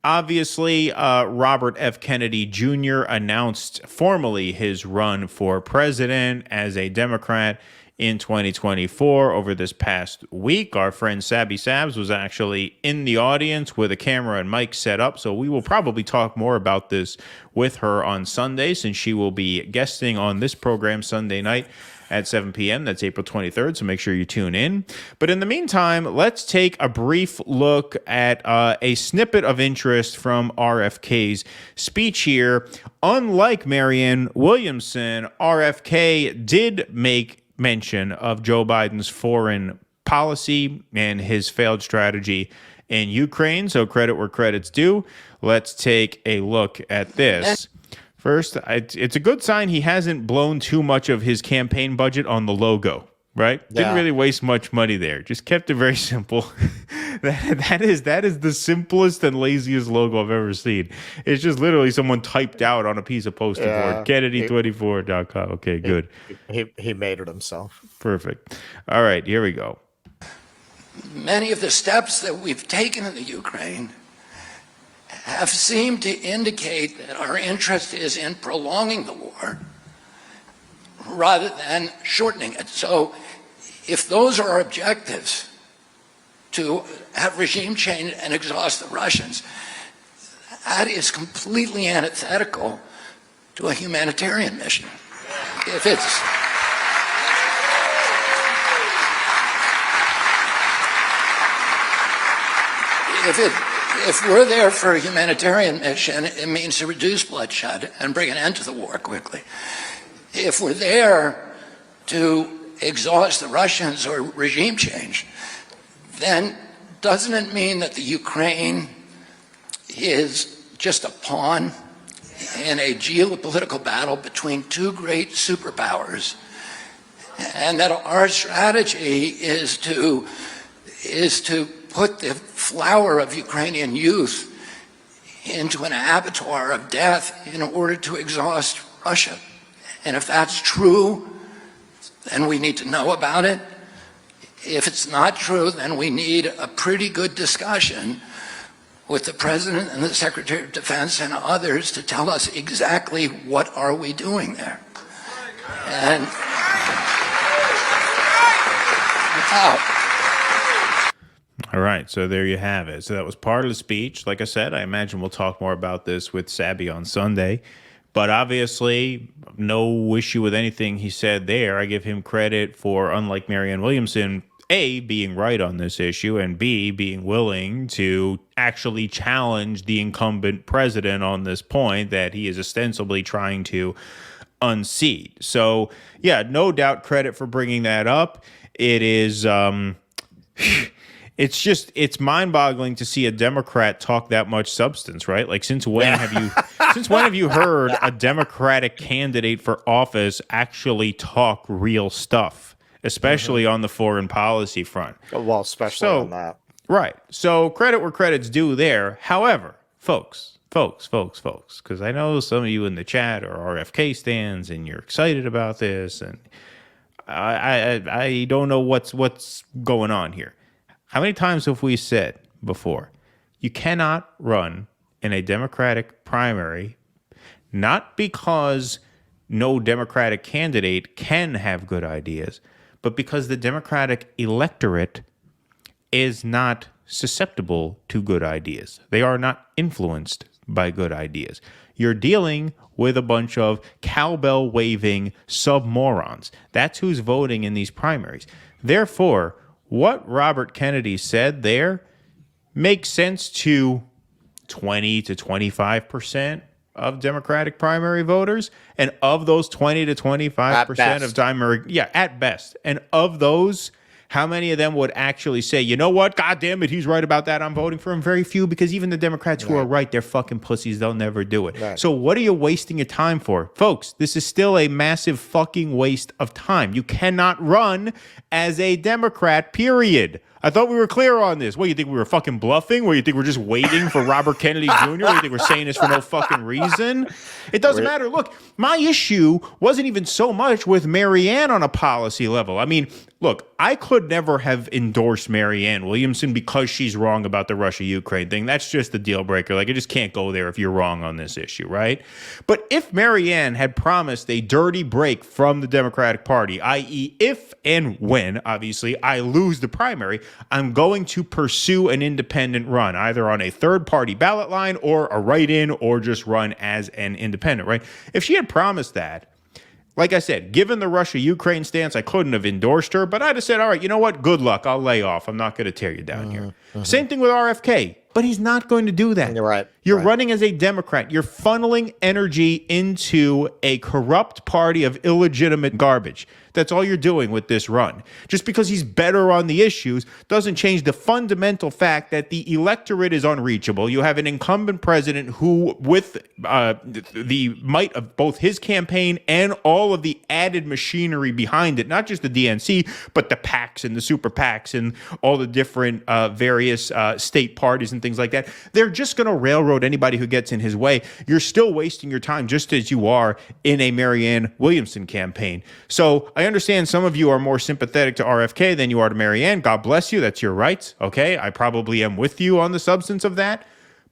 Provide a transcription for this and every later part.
Obviously, Robert F. Kennedy Jr. announced formally his run for president as a Democrat in 2024 over this past week. Our friend Sabby Sabs was actually in the audience with a camera and mic set up, so we will probably talk more about this with her on Sunday, since she will be guesting on this program Sunday night at 7 p.m. That's April 23rd, so make sure you tune in. But in the meantime, let's take a brief look at a snippet of interest from RFK's speech here. Unlike Marianne Williamson, RFK did make mention of Joe Biden's foreign policy and his failed strategy in Ukraine, so credit where credit's due. Let's take a look at this. First, it's a good sign he hasn't blown too much of his campaign budget on the logo, right? Yeah. Didn't really waste much money there. Just kept it very simple. that is the simplest and laziest logo I've ever seen. It's just literally someone typed out on a piece of poster board, Kennedy24.com. Okay, good. He made it himself. Perfect. All right, here we go. Many of the steps that we've taken in the Ukraine have seemed to indicate that our interest is in prolonging the war rather than shortening it. So if those are our objectives, to have regime change and exhaust the Russians, that is completely antithetical to a humanitarian mission. If we're there for a humanitarian mission, it means to reduce bloodshed and bring an end to the war quickly. If we're there to exhaust the Russians or regime change, then doesn't it mean that the Ukraine is just a pawn in a geopolitical battle between two great superpowers, and that our strategy is to put the flower of Ukrainian youth into an abattoir of death in order to exhaust Russia? And if that's true, then we need to know about it. If it's not true, then we need a pretty good discussion with the President and the Secretary of Defense and others to tell us exactly what are we doing there. And all right, so there you have it. So that was part of the speech. Like I said, I imagine we'll talk more about this with Sabby on Sunday. But obviously, no issue with anything he said there. I give him credit for, unlike Marianne Williamson, A, being right on this issue, and B, being willing to actually challenge the incumbent president on this point that he is ostensibly trying to unseat. So, yeah, no doubt credit for bringing that up. It is... It's mind-boggling to see a Democrat talk that much substance, right? Like, since when have you heard a Democratic candidate for office actually talk real stuff, especially on the foreign policy front? Well, especially on that. Right. So credit where credit's due there. However, folks, because I know some of you in the chat are RFK stands and you're excited about this, and I don't know what's going on here. How many times have we said before, you cannot run in a Democratic primary, not because no Democratic candidate can have good ideas, but because the Democratic electorate is not susceptible to good ideas. They are not influenced by good ideas. You're dealing with a bunch of cowbell-waving sub-morons. That's who's voting in these primaries. Therefore, what Robert Kennedy said there makes sense to 20 to 25% of Democratic primary voters. And of those 20 to 25% of primary, at best. And of those, how many of them would actually say, you know what? God damn it, he's right about that. I'm voting for him. Very few, because even the Democrats who are right, they're fucking pussies. They'll never do it. Right. So what are you wasting your time for? Folks, this is still a massive fucking waste of time. You cannot run as a Democrat, period. I thought we were clear on this. What, you think we were fucking bluffing? What, you think we're just waiting for Robert Kennedy Jr.? What, you think we're saying this for no fucking reason? It doesn't matter. Look, my issue wasn't even so much with Marianne on a policy level. I mean, look, I could never have endorsed Marianne Williamson because she's wrong about the Russia-Ukraine thing. That's just a deal breaker. Like, I just can't go there if you're wrong on this issue, right? But if Marianne had promised a dirty break from the Democratic Party, i.e. if and when, obviously, I lose the primary, I'm going to pursue an independent run, either on a third-party ballot line or a write-in or just run as an independent, right? If she had promised that, like I said, given the Russia-Ukraine stance, I couldn't have endorsed her, but I'd have said, all right, you know what? Good luck. I'll lay off. I'm not going to tear you down here. Same thing with RFK, but he's not going to do that. You're right. You're running as a Democrat. You're funneling energy into a corrupt party of illegitimate garbage. That's all you're doing with this run. Just because he's better on the issues doesn't change the fundamental fact that the electorate is unreachable. You have an incumbent president who, with the might of both his campaign and all of the added machinery behind it, not just the DNC, but the PACs and the super PACs and all the different various state parties and things like that, they're just going to railroad anybody who gets in his way. You're still wasting your time just as you are in a Marianne Williamson campaign. So I understand some of you are more sympathetic to RFK than you are to Marianne. God bless you. That's your right. Okay. I probably am with you on the substance of that.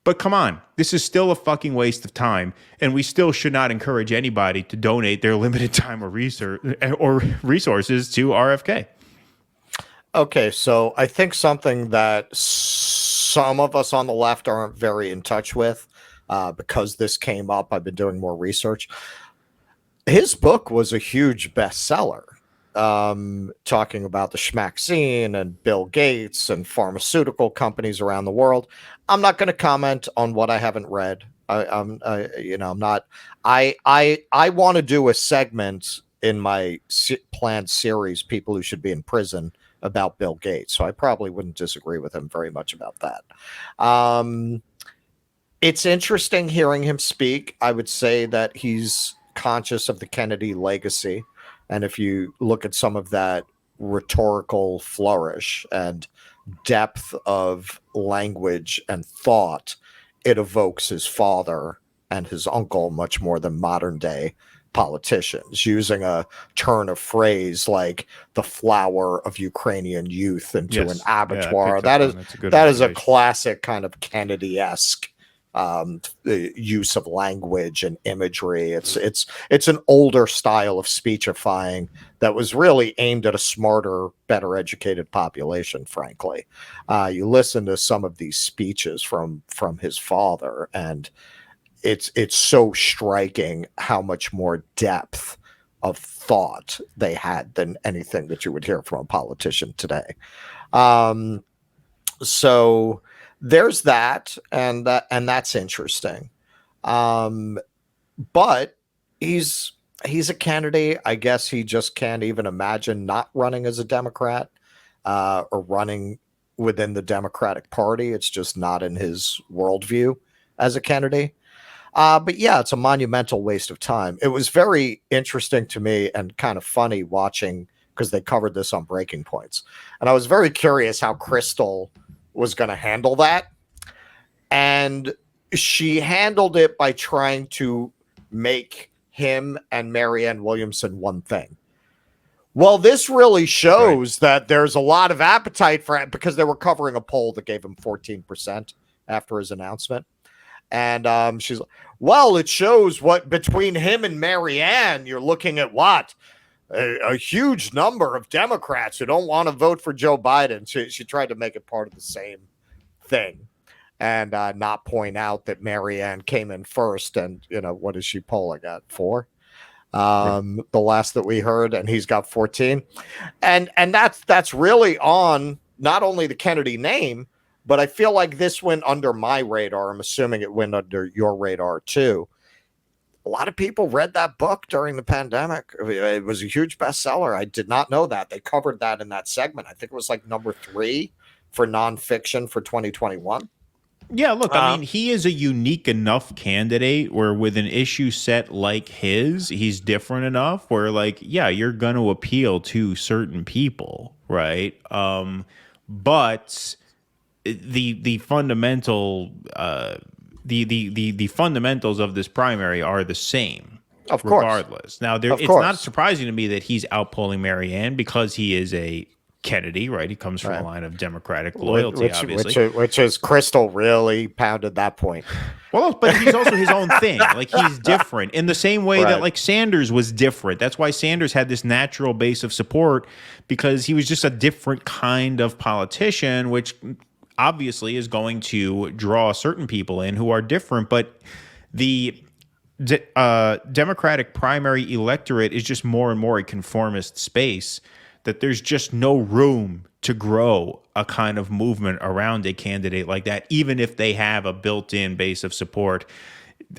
But come on, this is still a fucking waste of time. And we still should not encourage anybody to donate their limited time or research or resources to RFK. Okay, so I think something that some of us on the left aren't very in touch with, because this came up, I've been doing more research. His book was a huge bestseller, talking about the schmack scene and Bill Gates and pharmaceutical companies around the world. I'm not going to comment on what I haven't read. I'm not. I want to do a segment in my planned series, People Who Should Be in Prison, about Bill Gates. So I probably wouldn't disagree with him very much about that. It's interesting hearing him speak. I would say that he's conscious of the Kennedy legacy. And if you look at some of that rhetorical flourish and depth of language and thought, it evokes his father and his uncle much more than modern day politicians, using a turn of phrase like the flower of Ukrainian youth into an abattoir. That is a classic kind of Kennedy-esque use of language and imagery. It's an older style of speechifying that was really aimed at a smarter, better educated population, frankly. You listen to some of these speeches from his father, and it's so striking how much more depth of thought they had than anything that you would hear from a politician today. So there's that, and that's interesting. But he's a candidate. I guess he just can't even imagine not running as a Democrat, or running within the Democratic Party. It's just not in his worldview as a candidate. But yeah, it's a monumental waste of time. It was very interesting to me and kind of funny watching, because they covered this on Breaking Points. And I was very curious how Crystal was going to handle that. And she handled it by trying to make him and Marianne Williamson one thing. Well, this really shows that there's a lot of appetite for it, because they were covering a poll that gave him 14% after his announcement. And she's like, well, it shows what between him and Marianne, you're looking at what? A huge number of Democrats who don't want to vote for Joe Biden. She tried to make it part of the same thing, and not point out that Marianne came in first. And, what is she polling at? 4? The last that we heard, and he's got 14. And that's really on not only the Kennedy name, but I feel like this went under my radar. I'm assuming it went under your radar too. A lot of people read that book during the pandemic. It was a huge bestseller. I did not know that. They covered that in that segment. I think it was like number 3 for nonfiction for 2021. Yeah, look, I mean, he is a unique enough candidate where with an issue set like his, he's different enough where, like, yeah, you're going to appeal to certain people, right? but the fundamental the fundamentals of this primary are the same, of course. Regardless. Now, it's not surprising to me that he's outpolling Marianne because he is a Kennedy, right? He comes from a line of Democratic loyalty, obviously. Which is Crystal really pounded that point. Well, but he's also his own thing. Like, he's different in the same way that, like, Sanders was different. That's why Sanders had this natural base of support, because he was just a different kind of politician, which obviously is going to draw certain people in who are different. But the Democratic primary electorate is just more and more a conformist space, that there's just no room to grow a kind of movement around a candidate like that, even if they have a built-in base of support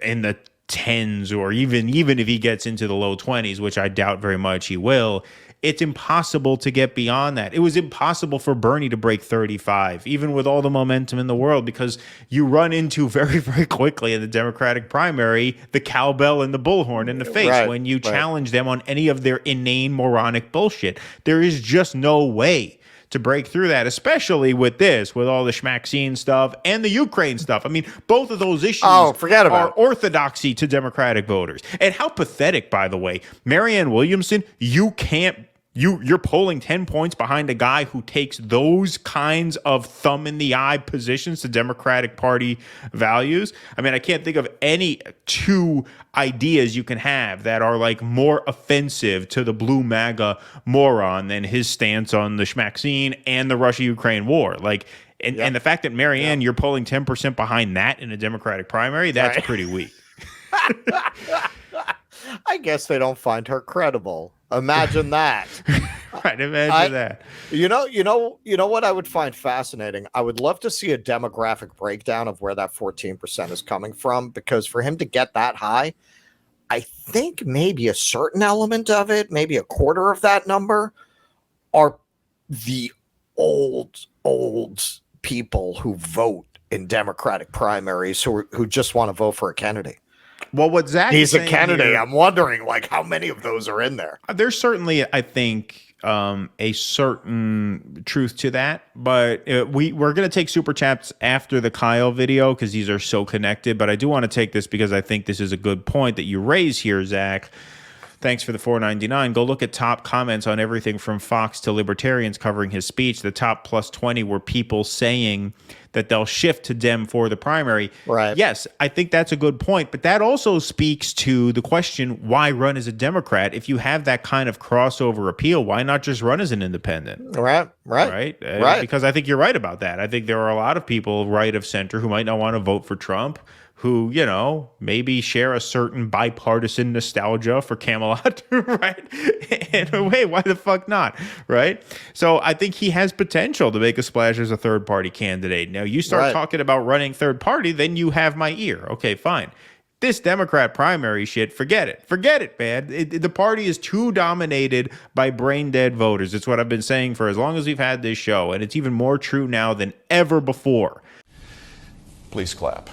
in the tens, or even if he gets into the low 20s, which I doubt very much he will. It's impossible to get beyond that. It was impossible for Bernie to break 35, even with all the momentum in the world, because you run into very, very quickly in the Democratic primary the cowbell and the bullhorn in the face when you challenge them on any of their inane, moronic bullshit. There is just no way to break through that, especially with all the Schmaxine stuff and the Ukraine stuff. I mean, both of those issues are orthodoxy to Democratic voters. And how pathetic, by the way, Marianne Williamson, you're polling 10 points behind a guy who takes those kinds of thumb in the eye positions to Democratic Party values. I mean, I can't think of any two ideas you can have that are like more offensive to the blue MAGA moron than his stance on the Schmaxine and the Russia-Ukraine war. Like, and the fact that Marianne, you're polling 10% behind that in a Democratic primary, that's pretty weak. I guess they don't find her credible. Imagine that. Imagine that. You know what I would find fascinating? I would love to see a demographic breakdown of where that 14% is coming from, because for him to get that high, I think maybe a certain element of it, maybe a quarter of that number, are the old people who vote in Democratic primaries who just want to vote for a candidate. Well, what Zach he's a candidate. I'm wondering, like, how many of those are in there? There's certainly, I think, a certain truth to that, but we're going to take super chats after the Kyle video because these are so connected. But I do want to take this because I think this is a good point that you raise here, Zach. Thanks for the $4.99. Go look at top comments on everything from Fox to libertarians covering his speech. The top plus 20 were people saying that they'll shift to Dem for the primary. Right. Yes, I think that's a good point. But that also speaks to the question, why run as a Democrat? If you have that kind of crossover appeal, why not just run as an independent? Right. Because I think you're right about that. I think there are a lot of people right of center who might not want to vote for Trump, who, maybe share a certain bipartisan nostalgia for Camelot, right? And wait, why the fuck not, right? So I think he has potential to make a splash as a third-party candidate. Now, you start talking about running third party, then you have my ear. Okay, fine. This Democrat primary shit, forget it. Forget it, man. The party is too dominated by brain-dead voters. It's what I've been saying for as long as we've had this show, and it's even more true now than ever before. Please clap.